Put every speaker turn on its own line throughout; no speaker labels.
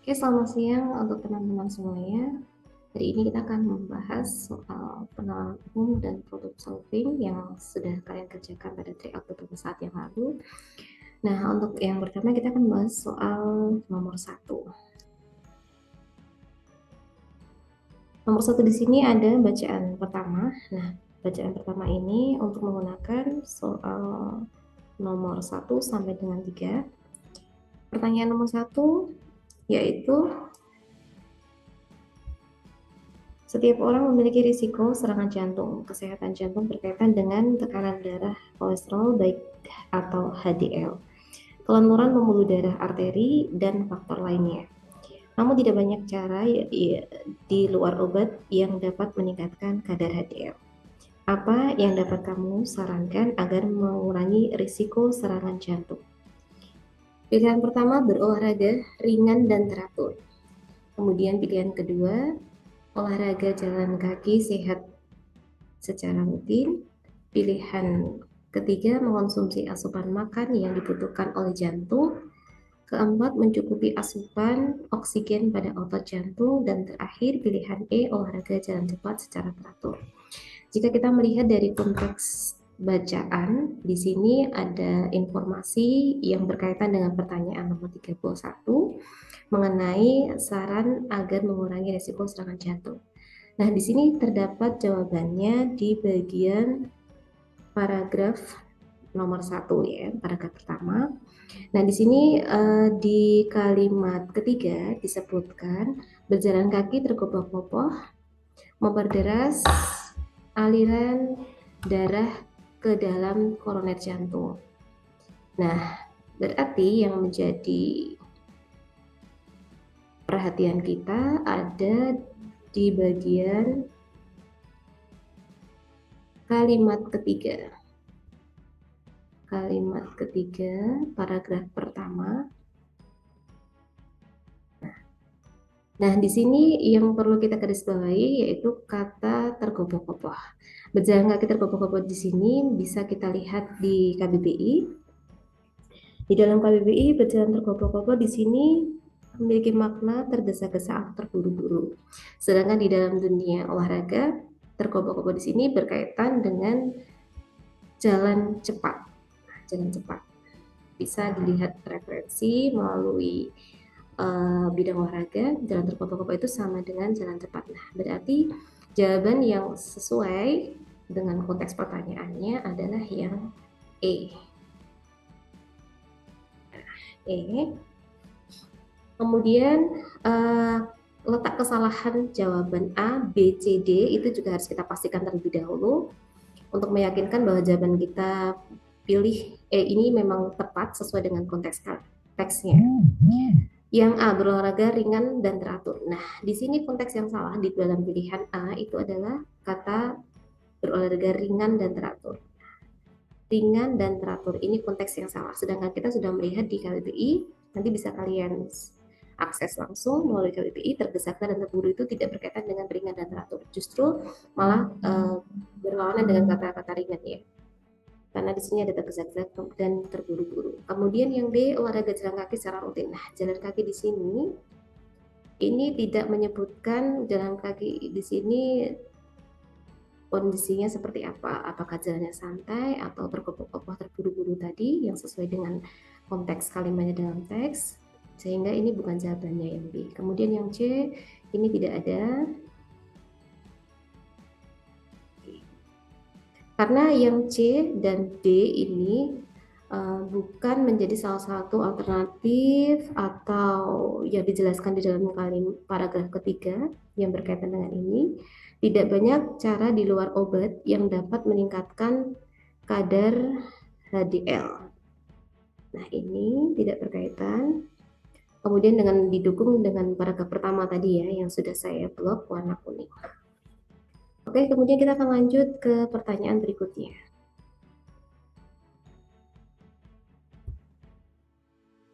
Oke, selamat siang untuk teman-teman semuanya. Hari ini kita akan membahas soal pengenalan umum dan problem solving yang sudah kalian kerjakan pada tryout beberapa saat yang lalu. Nah, untuk yang pertama kita akan membahas soal nomor satu. Nomor satu di sini ada bacaan pertama. Nah, bacaan pertama ini untuk menggunakan soal nomor 1 sampai dengan 3. Pertanyaan nomor 1 yaitu setiap orang memiliki risiko serangan jantung. Kesehatan jantung berkaitan dengan tekanan darah, kolesterol baik atau HDL, kelenturan pembuluh darah arteri, dan faktor lainnya. Namun tidak banyak cara di luar obat yang dapat meningkatkan kadar HDL. Apa yang dapat kamu sarankan agar mengurangi risiko serangan jantung? Pilihan pertama, berolahraga ringan dan teratur. Kemudian pilihan kedua, olahraga jalan kaki sehat secara rutin. Pilihan ketiga, mengonsumsi asupan makan yang dibutuhkan oleh jantung. Keempat, mencukupi asupan oksigen pada otot jantung. Dan terakhir, pilihan E, olahraga jalan cepat secara teratur. Jika kita melihat dari konteks bacaan, di sini ada informasi yang berkaitan dengan pertanyaan nomor 31 mengenai saran agar mengurangi risiko serangan jantung. Nah, di sini terdapat jawabannya di bagian paragraf nomor 1 ya, paragraf pertama. Nah, di sini di kalimat ketiga disebutkan berjalan kaki tergopoh-gopoh memperderas aliran darah ke dalam koroner jantung. Nah, berarti yang menjadi perhatian kita ada di bagian kalimat ketiga. Kalimat ketiga, paragraf pertama. Nah, di sini yang perlu kita garis bawahi yaitu kata tergopoh-gopoh. Berjalan kaki tergopoh-gopoh di sini bisa kita lihat di KBBI. Di dalam KBBI, berjalan tergopoh-gopoh di sini memiliki makna tergesa-gesa atau terburu-buru. Sedangkan di dalam dunia olahraga, tergopoh-gopoh di sini berkaitan dengan jalan cepat. Nah, jalan cepat bisa dilihat referensi melalui bidang olahraga. Jalan tergopoh-gopoh itu sama dengan jalan cepat. Nah, berarti jawaban yang sesuai dengan konteks pertanyaannya adalah yang E. Kemudian letak kesalahan jawaban A, B, C, D itu juga harus kita pastikan terlebih dahulu untuk meyakinkan bahwa jawaban kita pilih E ini memang tepat sesuai dengan konteks teksnya. Yang A, berolahraga ringan dan teratur. Nah, di sini konteks yang salah di dalam pilihan A itu adalah kata berolahraga ringan dan teratur. Ringan dan teratur ini konteks yang salah. Sedangkan kita sudah melihat di KBBI, nanti bisa kalian akses langsung melalui KBBI, tergesa-gesa dan terburu itu tidak berkaitan dengan ringan dan teratur. Justru malah berlawanan dengan kata-kata ringan ya. Karena di sini ada tergesa-gesa dan terburu-buru. Kemudian yang D, olahraga jalan kaki secara rutin. Nah, jalan kaki di sini ini tidak menyebutkan jalan kaki di sini kondisinya seperti apa, apakah jalannya santai atau tergopoh-gopoh terburu-buru tadi yang sesuai dengan konteks kalimatnya dalam teks, sehingga ini bukan jawabannya yang B. Kemudian yang C, ini tidak ada, karena yang C dan D ini bukan menjadi salah satu alternatif atau yang dijelaskan di dalam paragraf ketiga yang berkaitan dengan ini. Tidak banyak cara di luar obat yang dapat meningkatkan kadar HDL. Nah, ini tidak berkaitan. Kemudian dengan didukung dengan paragraf pertama tadi ya, yang sudah saya blok warna kuning. Oke, kemudian kita akan lanjut ke pertanyaan berikutnya.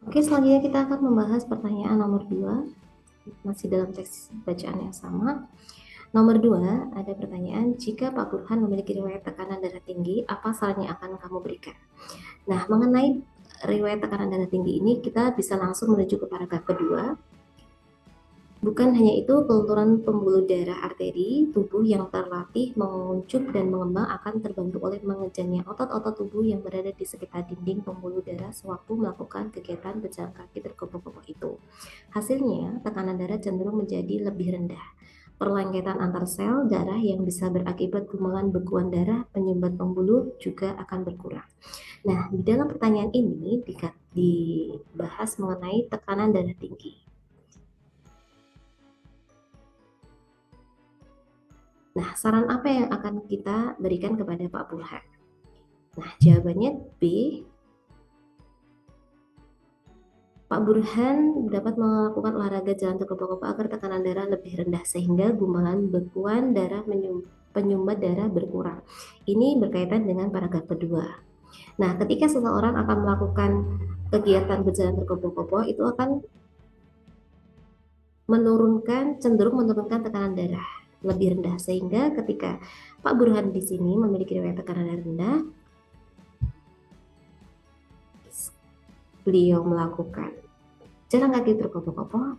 Oke, selanjutnya kita akan membahas pertanyaan nomor 2, masih dalam teks bacaan yang sama. Nomor 2, ada pertanyaan, jika Pak Burhan memiliki riwayat tekanan darah tinggi, apa saran yang akan kamu berikan? Nah, mengenai riwayat tekanan darah tinggi ini, kita bisa langsung menuju ke paragraf kedua. Bukan hanya itu, kelenturan pembuluh darah arteri tubuh yang terlatih menguncup dan mengembang akan terbantu oleh mengejarnya otot-otot tubuh yang berada di sekitar dinding pembuluh darah sewaktu melakukan kegiatan berjalan kaki tergopoh-gopoh itu. Hasilnya, tekanan darah cenderung menjadi lebih rendah. Perlengketan antar sel darah yang bisa berakibat gumpalan bekuan darah penyumbat pembuluh juga akan berkurang. Nah, di dalam pertanyaan ini dibahas mengenai tekanan darah tinggi. Nah, saran apa yang akan kita berikan kepada Pak Burhan? Nah, jawabannya B. Pak Burhan dapat melakukan olahraga jalan tergopoh-gopoh agar tekanan darah lebih rendah sehingga gumpalan bekuan darah penyumbat darah berkurang. Ini berkaitan dengan paragraf kedua. Nah, ketika seseorang akan melakukan kegiatan berjalan tergopoh-gopoh itu akan cenderung menurunkan tekanan darah lebih rendah sehingga ketika Pak Burhan di sini memiliki riwayat tekanan darah rendah, beliau melakukan jalan kaki tergopoh-gopoh,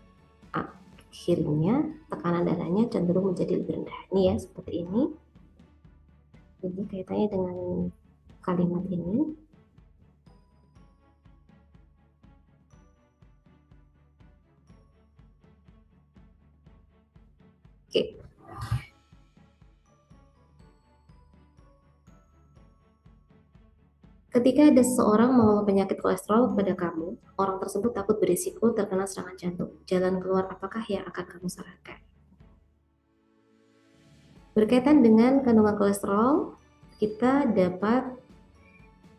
akhirnya tekanan darahnya cenderung menjadi lebih rendah. Ini ya, seperti ini. Jadi kaitannya dengan kalimat ini. Oke. Ketika ada seseorang mengeluh penyakit kolesterol kepada kamu, orang tersebut takut berisiko terkena serangan jantung. Jalan keluar apakah yang akan kamu sarankan? Berkaitan dengan kandungan kolesterol, kita dapat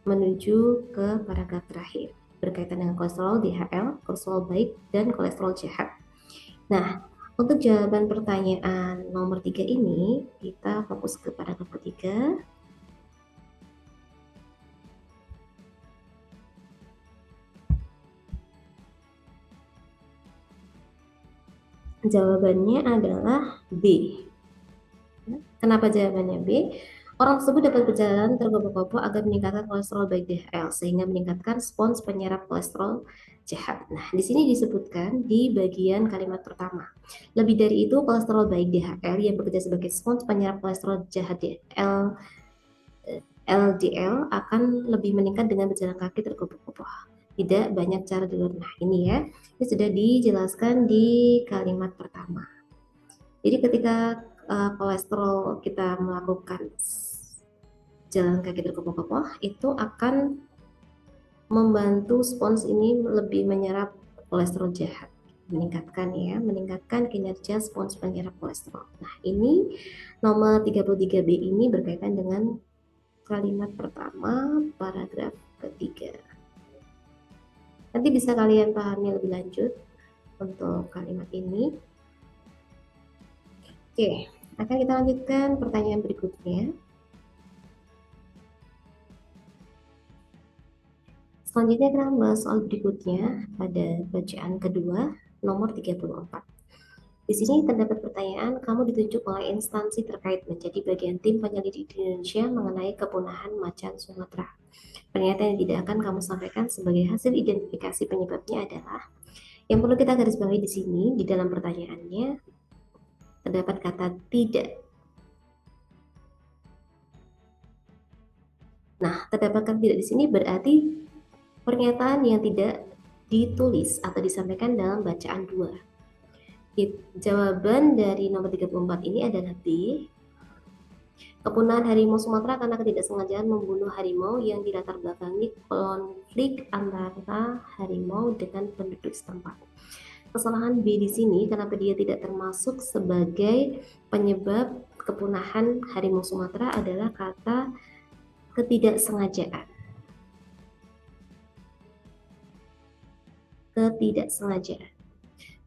menuju ke paragraf terakhir. Berkaitan dengan kolesterol DHL, kolesterol baik, dan kolesterol jahat. Nah, untuk jawaban pertanyaan nomor 3 ini, kita fokus ke paragraf ketiga. Jawabannya adalah B. Kenapa jawabannya B? Orang tersebut dapat berjalan tergopoh-gopoh agar meningkatkan kolesterol baik DHL sehingga meningkatkan respons penyerap kolesterol jahat. Nah, di sini disebutkan di bagian kalimat pertama. Lebih dari itu, kolesterol baik DHL yang bekerja sebagai respons penyerap kolesterol jahat LDL akan lebih meningkat dengan berjalan kaki tergopoh-gopoh. Tidak banyak cara di luar. Nah, ini ya. Ini sudah dijelaskan di kalimat pertama. Jadi ketika kolesterol kita melakukan jalan kaki tergopoh-gopoh itu akan membantu spons ini lebih menyerap kolesterol jahat, meningkatkan kinerja spons penyerap kolesterol. Nah, ini nomor 33B ini berkaitan dengan kalimat pertama paragraf ketiga. Nanti bisa kalian pahami lebih lanjut untuk kalimat ini. Oke, akan kita lanjutkan pertanyaan berikutnya. Selanjutnya kita membahas soal berikutnya pada bacaan kedua nomor 34. Di sini terdapat pertanyaan, kamu ditunjuk oleh instansi terkait menjadi bagian tim penyelidik di Indonesia mengenai kepunahan macan Sumatera. Pernyataan yang tidak akan kamu sampaikan sebagai hasil identifikasi penyebabnya adalah, yang perlu kita garis bawahi di sini di dalam pertanyaannya terdapat kata tidak. Nah, terdapat kata tidak di sini berarti pernyataan yang tidak ditulis atau disampaikan dalam bacaan 2. Jawaban dari nomor 34 ini adalah B. Kepunahan harimau Sumatera karena ketidaksengajaan membunuh harimau yang dilatar belakangi konflik antara harimau dengan penduduk setempat. Kesalahan B di sini kenapa dia tidak termasuk sebagai penyebab kepunahan harimau Sumatera adalah kata ketidaksengajaan.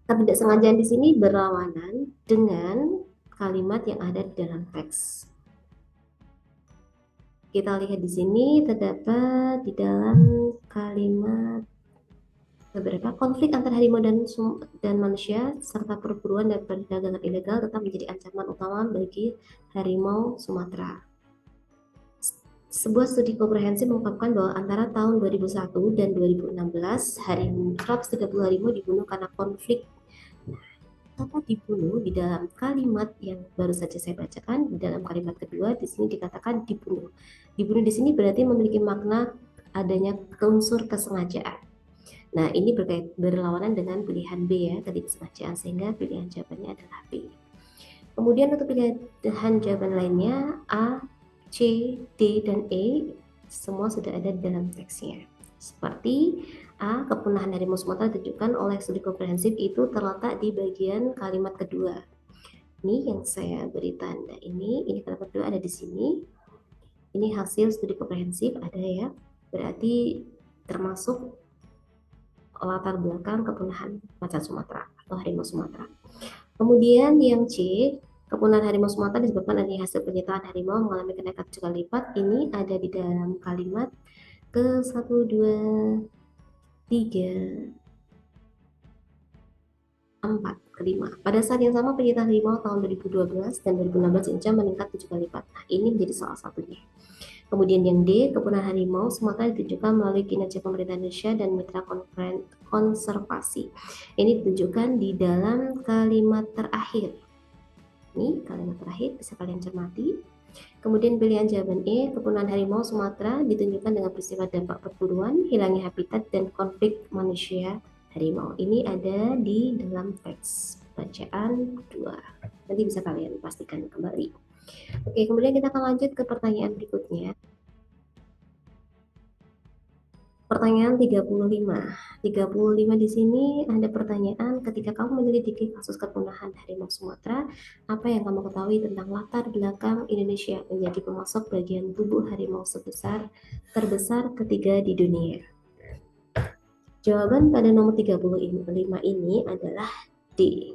Ketidaksengajaan di sini berlawanan dengan kalimat yang ada di dalam teks. Kita lihat di sini terdapat di dalam kalimat beberapa konflik antara harimau dan manusia serta perburuan dan perdagangan ilegal tetap menjadi ancaman utama bagi harimau Sumatera. Sebuah studi komprehensif mengungkapkan bahwa antara tahun 2001 dan 2016 130 harimau dibunuh karena konflik. kata dibunuh di dalam kalimat yang baru saja saya bacakan, di dalam kalimat kedua di sini dikatakan dibunuh. Dibunuh di sini berarti memiliki makna adanya unsur kesengajaan. Nah, ini berlawanan dengan pilihan B ya, ketidaksengajaan, sehingga pilihan jawabannya adalah B. Kemudian untuk pilihan jawaban lainnya A, C, D, dan E semua sudah ada di dalam teksnya. Seperti A, kepunahan harimau Sumatera ditujukan oleh studi komprehensif itu terletak di bagian kalimat kedua. Ini yang saya beri tanda ini kalimat kedua ada di sini. Ini hasil studi komprehensif ada ya. Berarti termasuk latar belakang kepunahan macan Sumatera atau harimau Sumatera. Kemudian yang C, kepunahan harimau Sumatera disebabkan adanya hasil penyitaan harimau mengalami kenaikan 7 kali lipat. Ini ada di dalam kalimat ke 1, 2, 3, 4, kelima. Pada saat yang sama penyitaan harimau tahun 2012 dan 2016 Indonesia meningkat 7 kali lipat. Nah, ini menjadi salah satunya. Kemudian yang D, kepunahan harimau Sumatera ditujukan melalui kinerja pemerintah Indonesia dan mitra konservasi. Ini ditujukan di dalam kalimat terakhir. Ini kalimat terakhir bisa kalian cermati. Kemudian pilihan jawaban E, kepunahan harimau Sumatera ditunjukkan dengan peristiwa dampak perburuan, hilangnya habitat, dan konflik manusia harimau. Ini ada di dalam teks bacaan 2. Nanti bisa kalian pastikan kembali. Oke, kemudian kita akan lanjut ke pertanyaan berikutnya. Pertanyaan 35. 35 di sini ada pertanyaan, ketika kamu menyelidiki kasus kepunahan harimau Sumatera, apa yang kamu ketahui tentang latar belakang Indonesia menjadi pemasok bagian tubuh harimau terbesar ketiga di dunia? Jawaban pada nomor 35 ini adalah D.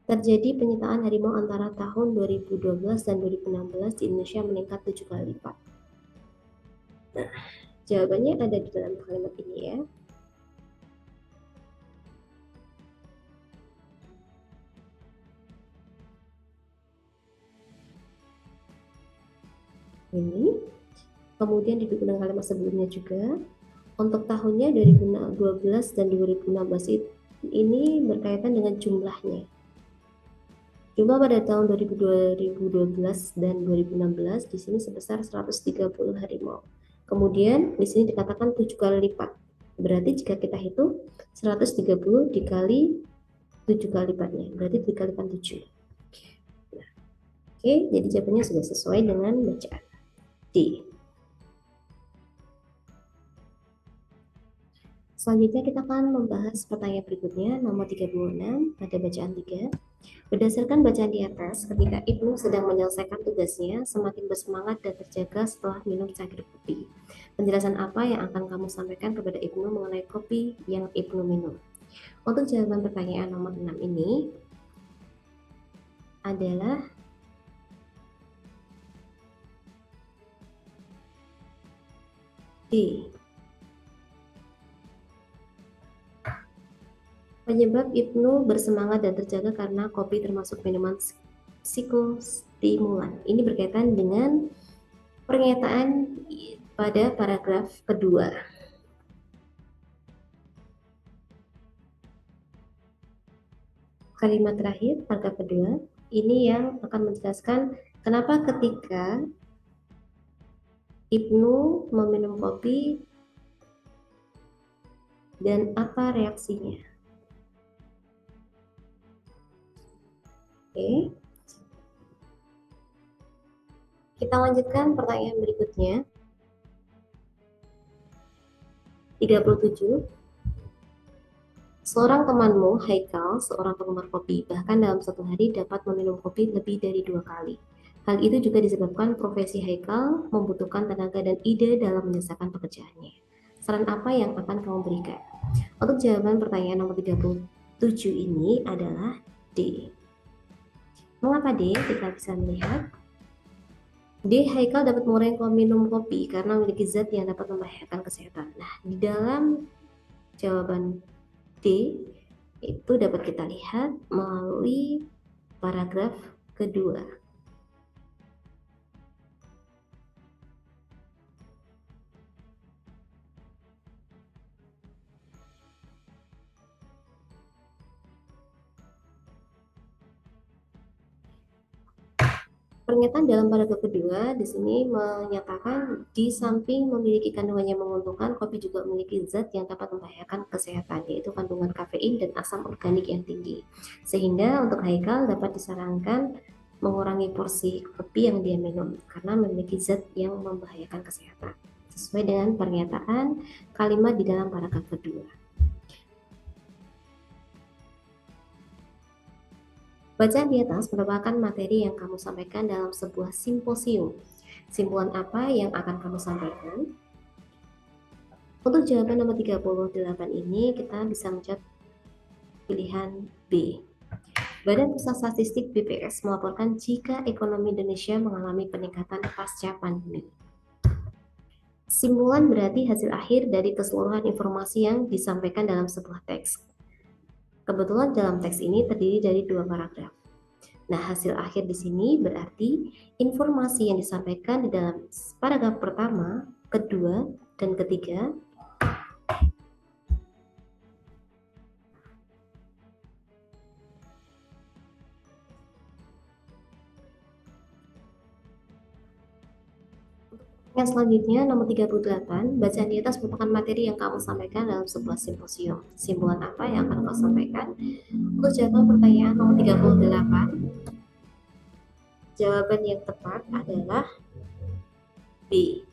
Terjadi penyitaan harimau antara tahun 2012 dan 2016 di Indonesia meningkat 7 kali lipat. Nah, jawabannya ada di dalam kalimat ini ya. Ini. Kemudian didukung dengan kalimat sebelumnya juga. Untuk tahunnya 2012 dan 2016 ini berkaitan dengan jumlahnya. Jumlah pada tahun 2012 dan 2016 di sini sebesar 130 harimau. Kemudian di sini dikatakan 7 kali lipat. Berarti jika kita hitung 130 dikali 7 kali lipatnya, berarti dikalikan 7. Nah, oke, jadi jawabannya sudah sesuai dengan bacaan D. Selanjutnya kita akan membahas pertanyaan berikutnya, nomor 36 pada bacaan 3. Berdasarkan bacaan di atas, ketika Ibnu sedang menyelesaikan tugasnya, semakin bersemangat dan terjaga setelah minum secangkir kopi. Penjelasan apa yang akan kamu sampaikan kepada Ibnu mengenai kopi yang Ibnu minum? Untuk jawaban pertanyaan nomor 6 ini adalah D. Penyebab Ibnu bersemangat dan terjaga karena kopi termasuk minuman psikostimulan. Ini berkaitan dengan pernyataan pada paragraf kedua. Kalimat terakhir, paragraf kedua, ini yang akan menjelaskan kenapa ketika Ibnu meminum kopi dan apa reaksinya. Oke. Kita lanjutkan pertanyaan berikutnya. 37. Seorang temanmu, Haikal, seorang penggemar kopi, bahkan dalam satu hari dapat meminum kopi lebih dari 2 kali. Hal itu juga disebabkan profesi Haikal membutuhkan tenaga dan ide dalam menyelesaikan pekerjaannya. Saran apa yang akan kamu berikan? Untuk jawaban pertanyaan nomor 37 ini adalah D. Mengapa D? Kita bisa melihat D. Haikal dapat mengurangi minum kopi karena memiliki zat yang dapat membahayakan kesehatan. Nah, di dalam jawaban D itu dapat kita lihat melalui paragraf kedua. Pernyataan dalam paragraf kedua di sini menyatakan di samping memiliki kandungan yang menguntungkan, kopi juga memiliki zat yang dapat membahayakan kesehatan, yaitu kandungan kafein dan asam organik yang tinggi. Sehingga untuk Haikal dapat disarankan mengurangi porsi kopi yang dia minum karena memiliki zat yang membahayakan kesehatan. Sesuai dengan pernyataan kalimat di dalam paragraf kedua. Bacaan di atas merupakan materi yang kamu sampaikan dalam sebuah simposium. Simpulan apa yang akan kamu sampaikan? Untuk jawaban nomor 38 ini kita bisa menjawab pilihan B. Badan Pusat Statistik BPS melaporkan jika ekonomi Indonesia mengalami peningkatan pasca pandemi. Simpulan berarti hasil akhir dari keseluruhan informasi yang disampaikan dalam sebuah teks. Kebetulan dalam teks ini terdiri dari 2 paragraf. Nah, hasil akhir di sini berarti informasi yang disampaikan di dalam paragraf pertama, kedua, dan ketiga yang selanjutnya, nomor 38, bacaan di atas merupakan materi yang kamu sampaikan dalam sebuah simposium. Simpulan apa yang akan kamu sampaikan? Untuk jawaban pertanyaan nomor 38, jawaban yang tepat adalah B.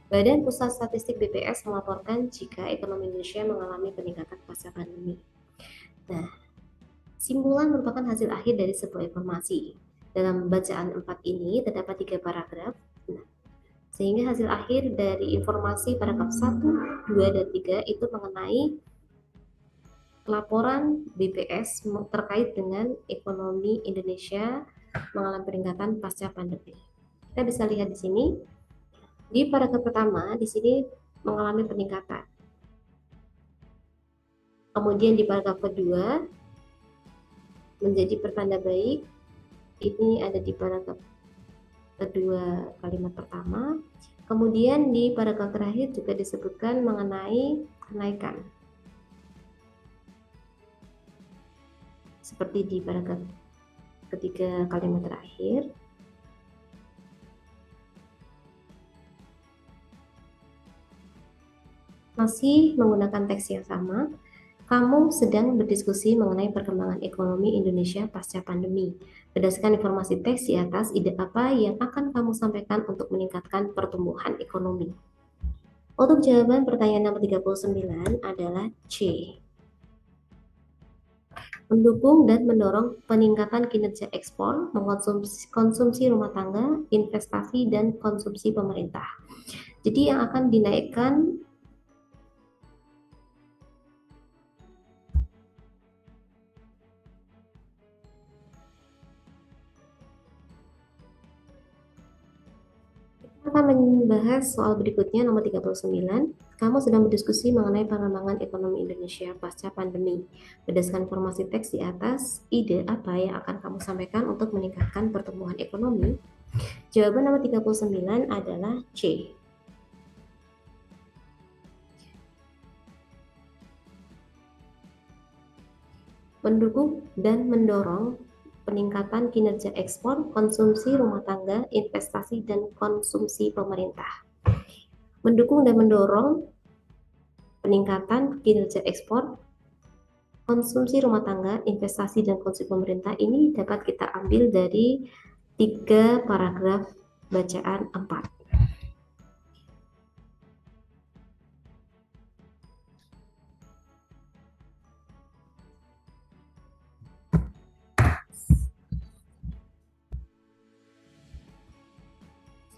Badan Pusat Statistik BPS melaporkan jika ekonomi Indonesia mengalami peningkatan pasca pandemi. Nah, simpulan merupakan hasil akhir dari sebuah informasi. Dalam bacaan 4 ini terdapat 3 paragraf. Nah, sehingga hasil akhir dari informasi paragraf 1, 2, dan 3 itu mengenai laporan BPS terkait dengan ekonomi Indonesia mengalami peningkatan pasca pandemi. Kita bisa lihat di sini, di paragraf pertama di sini mengalami peningkatan. Kemudian di paragraf kedua menjadi pertanda baik. Ini ada di paragraf kedua kalimat pertama. Kemudian di paragraf terakhir juga disebutkan mengenai kenaikan. Seperti di paragraf ketiga kalimat terakhir. Masih menggunakan teks yang sama, kamu sedang berdiskusi mengenai perkembangan ekonomi Indonesia pasca pandemi. Berdasarkan informasi teks di atas, ide apa yang akan kamu sampaikan untuk meningkatkan pertumbuhan ekonomi? Untuk jawaban pertanyaan nomor 39 adalah C. Mendukung dan mendorong peningkatan kinerja ekspor, konsumsi rumah tangga, investasi, dan konsumsi pemerintah. Jadi yang akan dinaikkan kita akan membahas soal berikutnya nomor 39. Kamu sedang berdiskusi mengenai pengembangan ekonomi Indonesia pasca pandemi. Berdasarkan informasi teks di atas, ide apa yang akan kamu sampaikan untuk meningkatkan pertumbuhan ekonomi? Jawaban nomor 39 adalah C. Mendukung dan mendorong peningkatan kinerja ekspor, konsumsi rumah tangga, investasi, dan konsumsi pemerintah. Mendukung dan mendorong peningkatan kinerja ekspor, konsumsi rumah tangga, investasi, dan konsumsi pemerintah ini dapat kita ambil dari 3 paragraf bacaan 4.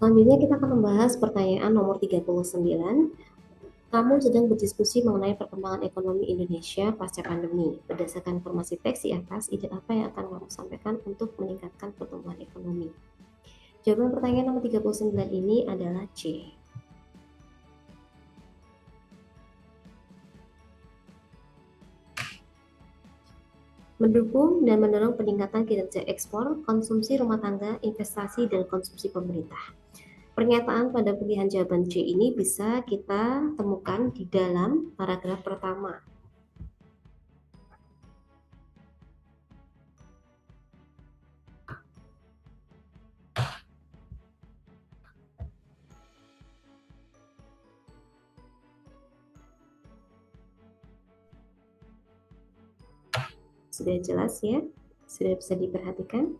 Selanjutnya kita akan membahas pertanyaan nomor 39. Kamu sedang berdiskusi mengenai perkembangan ekonomi Indonesia pasca pandemi. Berdasarkan informasi teks di atas, ide apa yang akan kamu sampaikan untuk meningkatkan pertumbuhan ekonomi? Jawaban pertanyaan nomor 39 ini adalah C. Mendukung dan mendorong peningkatan kinerja ekspor, konsumsi rumah tangga, investasi, dan konsumsi pemerintah. Pernyataan pada pilihan jawaban C ini bisa kita temukan di dalam paragraf pertama. Sudah jelas ya? Sudah bisa diperhatikan?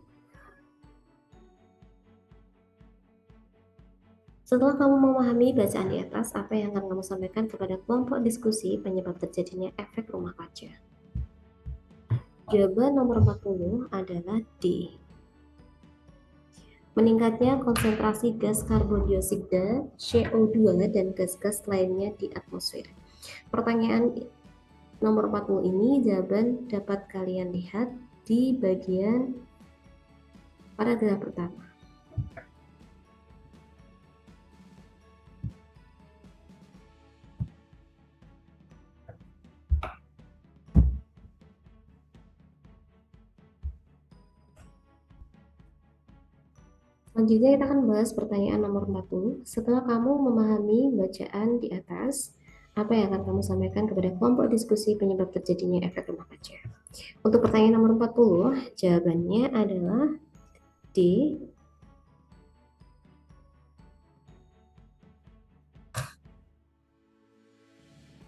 Setelah kamu memahami bacaan di atas, apa yang akan kamu sampaikan kepada kelompok diskusi penyebab terjadinya efek rumah kaca? Jawaban nomor 40 adalah D. Meningkatnya konsentrasi gas karbon dioksida, CO2, dan gas-gas lainnya di atmosfer. Pertanyaan nomor 40 ini jawaban dapat kalian lihat di bagian paragraf pertama. Selanjutnya kita akan bahas pertanyaan nomor 40. Setelah kamu memahami bacaan di atas, apa yang akan kamu sampaikan kepada kelompok diskusi penyebab terjadinya efek rumah kaca? Untuk pertanyaan nomor 40, jawabannya adalah D.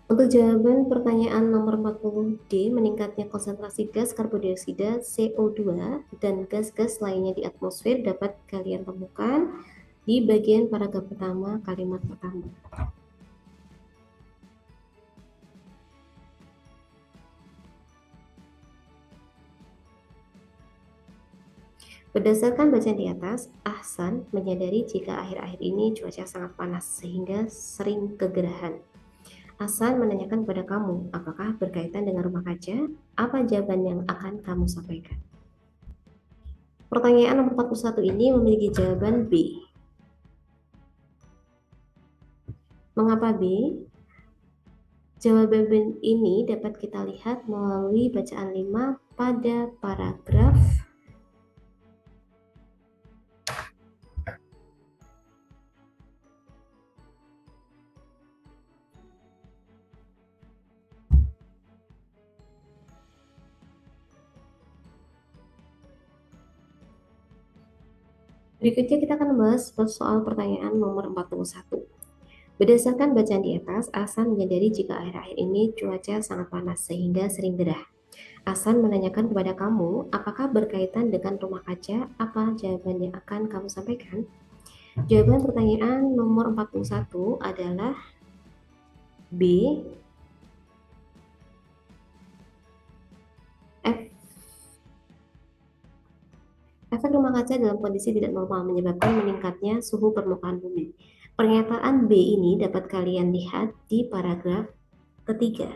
Untuk jawaban pertanyaan nomor 40D, meningkatnya konsentrasi gas karbon dioksida, CO2, dan gas-gas lainnya di atmosfer dapat kalian temukan di bagian paragraf pertama, kalimat pertama. Berdasarkan bacaan di atas, Ahsan menyadari jika akhir-akhir ini cuaca sangat panas sehingga sering kegerahan. Ahsan menanyakan kepada kamu, apakah berkaitan dengan rumah kaca? Apa jawaban yang akan kamu sampaikan? Pertanyaan nomor 41 ini memiliki jawaban B. Mengapa B? Jawaban ini dapat kita lihat melalui bacaan 5 pada paragraf berikutnya. Kita akan membahas soal pertanyaan nomor 41. Berdasarkan bacaan di atas, Ahsan menyadari jika akhir-akhir ini cuaca sangat panas sehingga sering gerah. Ahsan menanyakan kepada kamu, apakah berkaitan dengan rumah kaca? Apa jawaban yang akan kamu sampaikan? Jawaban pertanyaan nomor 41 adalah B. Efek rumah kaca dalam kondisi tidak normal menyebabkan meningkatnya suhu permukaan bumi. Pernyataan B ini dapat kalian lihat di paragraf ketiga.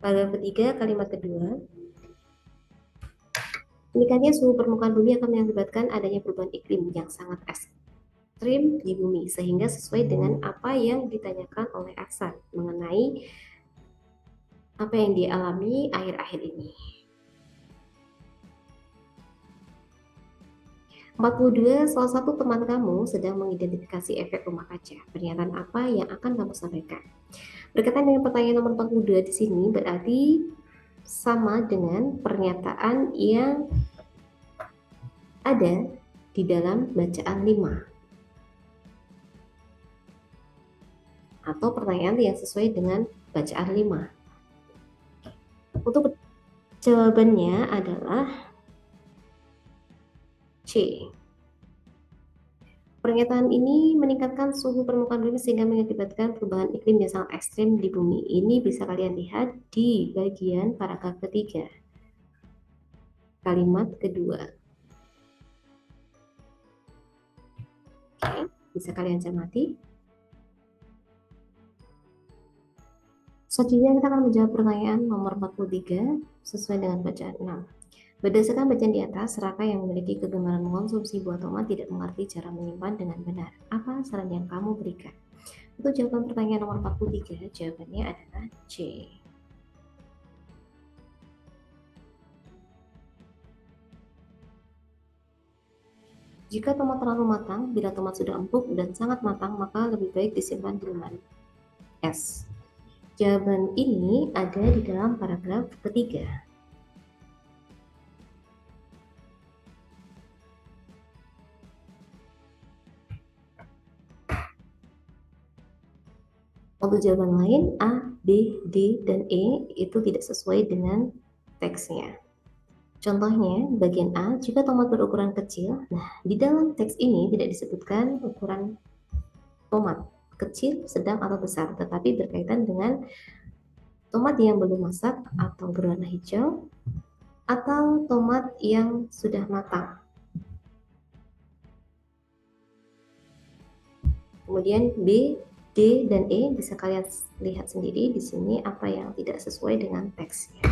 Paragraf ketiga, kalimat kedua. Meningkatnya suhu permukaan bumi akan mengakibatkan adanya perubahan iklim yang sangat ekstrim di bumi, sehingga sesuai dengan apa yang ditanyakan oleh Ahsan mengenai apa yang dialami akhir-akhir ini. 42. Salah satu teman kamu sedang mengidentifikasi efek rumah kaca. Pernyataan apa yang akan kamu sampaikan? Berkaitan dengan pertanyaan nomor 42 di sini berarti sama dengan pernyataan yang ada di dalam bacaan 5. Atau pertanyaan yang sesuai dengan bacaan 5. Untuk jawabannya adalah C. Pernyataan ini meningkatkan suhu permukaan bumi sehingga mengakibatkan perubahan iklim yang sangat ekstrim di bumi. Ini bisa kalian lihat di bagian paragraf ketiga, kalimat kedua. Oke, bisa kalian cermati. Selanjutnya kita akan menjawab pertanyaan nomor 43 sesuai dengan bacaan 6. Berdasarkan bacaan di atas, Raka yang memiliki kegemaran mengonsumsi buah tomat tidak mengerti cara menyimpan dengan benar. Apa saran yang kamu berikan? Untuk jawaban pertanyaan nomor 43, jawabannya adalah C. Jika tomat terlalu matang, bila tomat sudah empuk dan sangat matang, maka lebih baik disimpan di lemari es. Jawaban ini ada di dalam paragraf ketiga. Untuk jawaban lain A, B, D, dan E itu tidak sesuai dengan teksnya. Contohnya, bagian A, jika tomat berukuran kecil, nah di dalam teks ini tidak disebutkan ukuran tomat, kecil, sedang, atau besar, tetapi berkaitan dengan tomat yang belum masak atau berwarna hijau, atau tomat yang sudah matang. Kemudian B, D, dan E bisa kalian lihat sendiri di sini apa yang tidak sesuai dengan teksnya.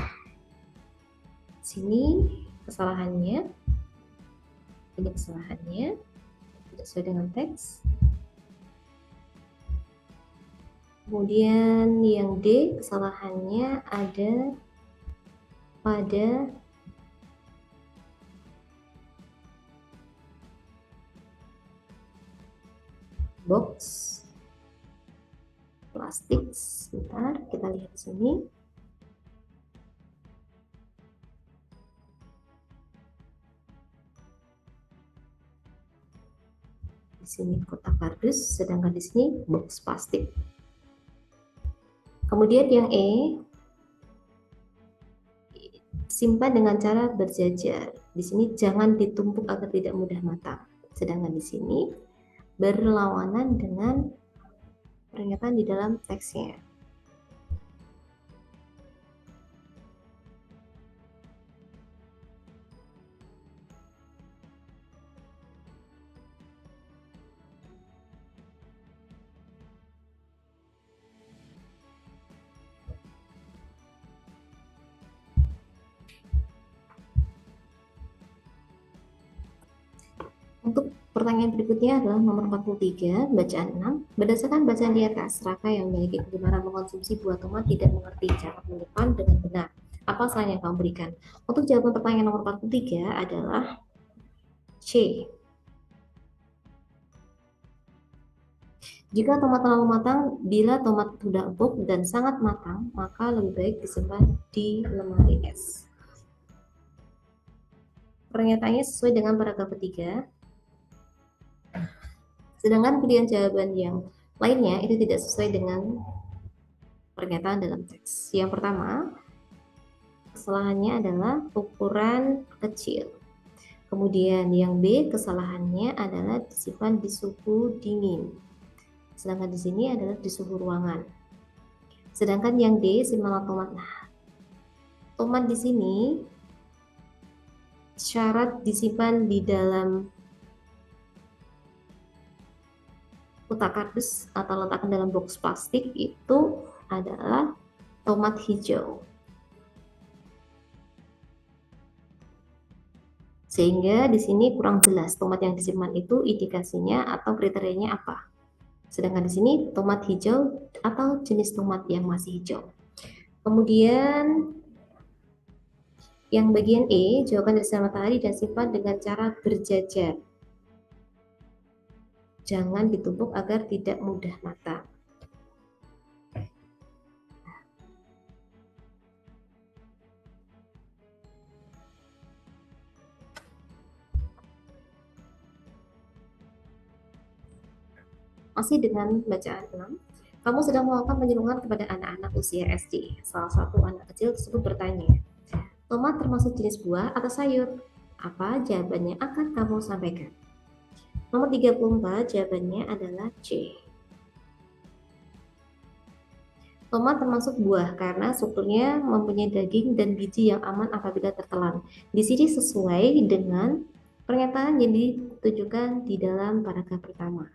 Sini kesalahannya, ini kesalahannya, tidak sesuai dengan teks. Kemudian yang D, kesalahannya ada pada box plastik. Sebentar, kita lihat sini. Di sini kotak kardus, sedangkan di sini box plastik. Kemudian yang E, simpan dengan cara berjajar. Di sini jangan ditumpuk agar tidak mudah matang. Sedangkan di sini berlawanan dengan pernyataan di dalam teksnya. Untuk pertanyaan berikutnya adalah nomor 43, bacaan 6. Berdasarkan bacaan di atas, Raka yang memiliki kegemaran mengkonsumsi buah tomat tidak mengerti cara menyimpan dengan benar. Apa saran yang kamu berikan? Untuk jawaban pertanyaan nomor 43 adalah C. Jika tomat terlalu matang, bila tomat sudah empuk dan sangat matang, maka lebih baik disimpan di lemari es. Pernyataannya sesuai dengan paragraf ketiga. Sedangkan pilihan jawaban yang lainnya itu tidak sesuai dengan pernyataan dalam teks. Yang pertama, kesalahannya adalah ukuran kecil. Kemudian yang B, kesalahannya adalah disimpan di suhu dingin. Sedangkan di sini adalah di suhu ruangan. Sedangkan yang D, simpan tomat. Nah, tomat di sini syarat disimpan di dalam kotak kardus atau letakkan dalam box plastik itu adalah tomat hijau. Sehingga di sini kurang jelas tomat yang disimpan itu indikasinya atau kriterianya apa. Sedangkan di sini tomat hijau atau jenis tomat yang masih hijau. Kemudian yang bagian E, jauhkan dari sinar matahari dan simpan dengan cara berjajar. Jangan ditumpuk agar tidak mudah matang. Masih dengan bacaan 6. Kamu sedang melakukan penyuluhan kepada anak-anak usia SD. Salah satu anak kecil tersebut bertanya, tomat termasuk jenis buah atau sayur? Apa jawabannya akan kamu sampaikan? Nomor 34, jawabannya adalah C. Tomat termasuk buah karena strukturnya mempunyai daging dan biji yang aman apabila tertelan. Di sini sesuai dengan pernyataan yang ditujukan di dalam paragraf pertama.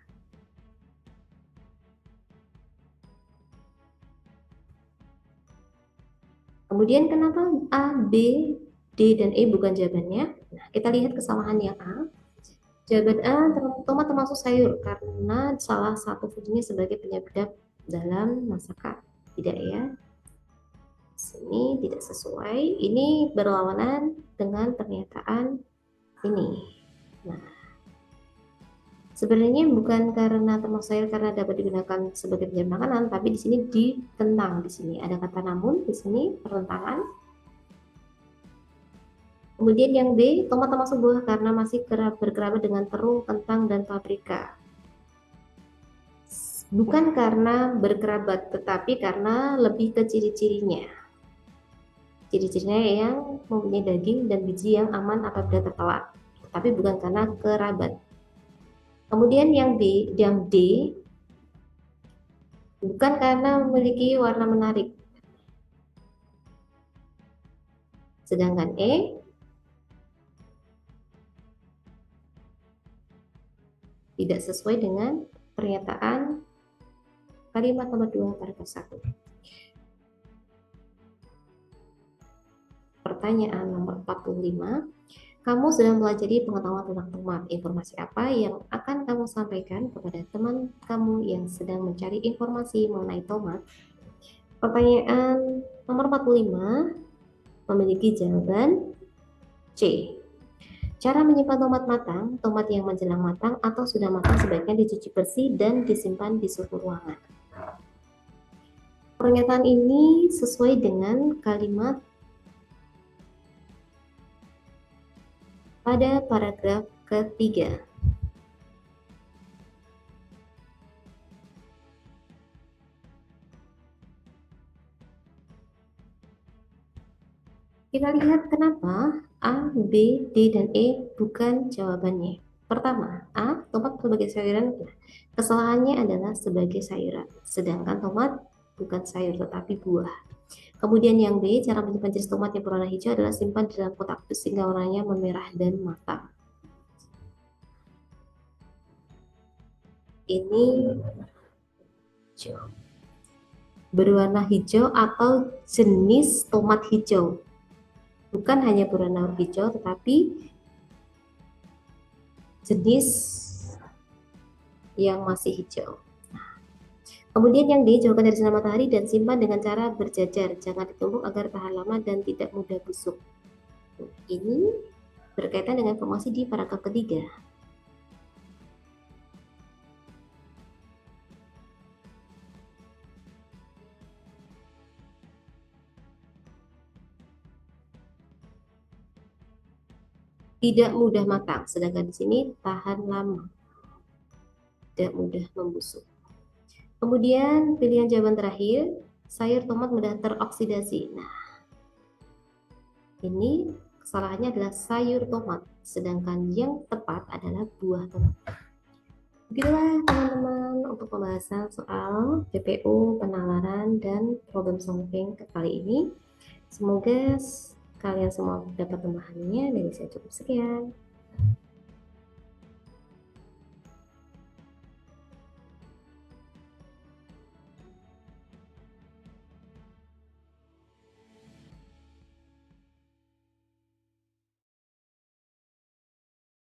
Kemudian kenapa A, B, D, dan E bukan jawabannya? Nah, kita lihat kesalahan yang A. Jawaban A, tomat termasuk sayur karena salah satu fungsinya sebagai penyedap dalam masakan. Tidak ya? Sini tidak sesuai. Ini berlawanan dengan pernyataan ini. Nah, sebenarnya bukan karena termasuk sayur karena dapat digunakan sebagai penjaga makanan, tapi di sini ditentang. Di sini ada kata namun, di sini pertentangan. Kemudian yang B, tomat termasuk buah karena masih berkerabat dengan terung, kentang, dan paprika. Bukan karena berkerabat, tetapi karena lebih ke ciri-cirinya. Ciri-cirinya yang mempunyai daging dan biji yang aman apabila tertelan, tapi bukan karena kerabat. Kemudian yang D, bukan karena memiliki warna menarik. Sedangkan E tidak sesuai dengan pernyataan kalimat nomor 2 paragraf 1. Pertanyaan nomor 45. Kamu sedang mempelajari pengetahuan tentang tomat. Informasi apa yang akan kamu sampaikan kepada teman kamu yang sedang mencari informasi mengenai tomat? Pertanyaan nomor 45 memiliki jawaban C. Cara menyimpan tomat matang, tomat yang menjelang matang atau sudah matang sebaiknya dicuci bersih dan disimpan di suhu ruangan. Pernyataan ini sesuai dengan kalimat pada paragraf ketiga. Kita lihat kenapa A, B, D, dan E bukan jawabannya. Pertama, A, tomat sebagai sayuran. Kesalahannya adalah sebagai sayuran. Sedangkan tomat bukan sayur tetapi buah. Kemudian yang B, cara menyimpan jenis tomat yang berwarna hijau adalah simpan di dalam kotak sehingga warnanya memerah dan matang. Ini berwarna hijau atau jenis tomat hijau. Bukan hanya berwarna hijau tetapi jenis yang masih hijau. Kemudian yang dijauhkan dari sinar matahari dan simpan dengan cara berjajar. Jangan ditumbuk agar tahan lama dan tidak mudah busuk. Ini berkaitan dengan informasi di paragraf ketiga. Tidak mudah matang, sedangkan di sini tahan lama. Tidak mudah membusuk. Kemudian pilihan jawaban terakhir, sayur tomat mudah teroksidasi. Nah, ini kesalahannya adalah sayur tomat, sedangkan yang tepat adalah buah tomat. Begitulah teman-teman untuk pembahasan soal PPU, penalaran, dan problem solving kali ini. Semoga kalian semua dapat memahaminya. Dari saya cukup sekian.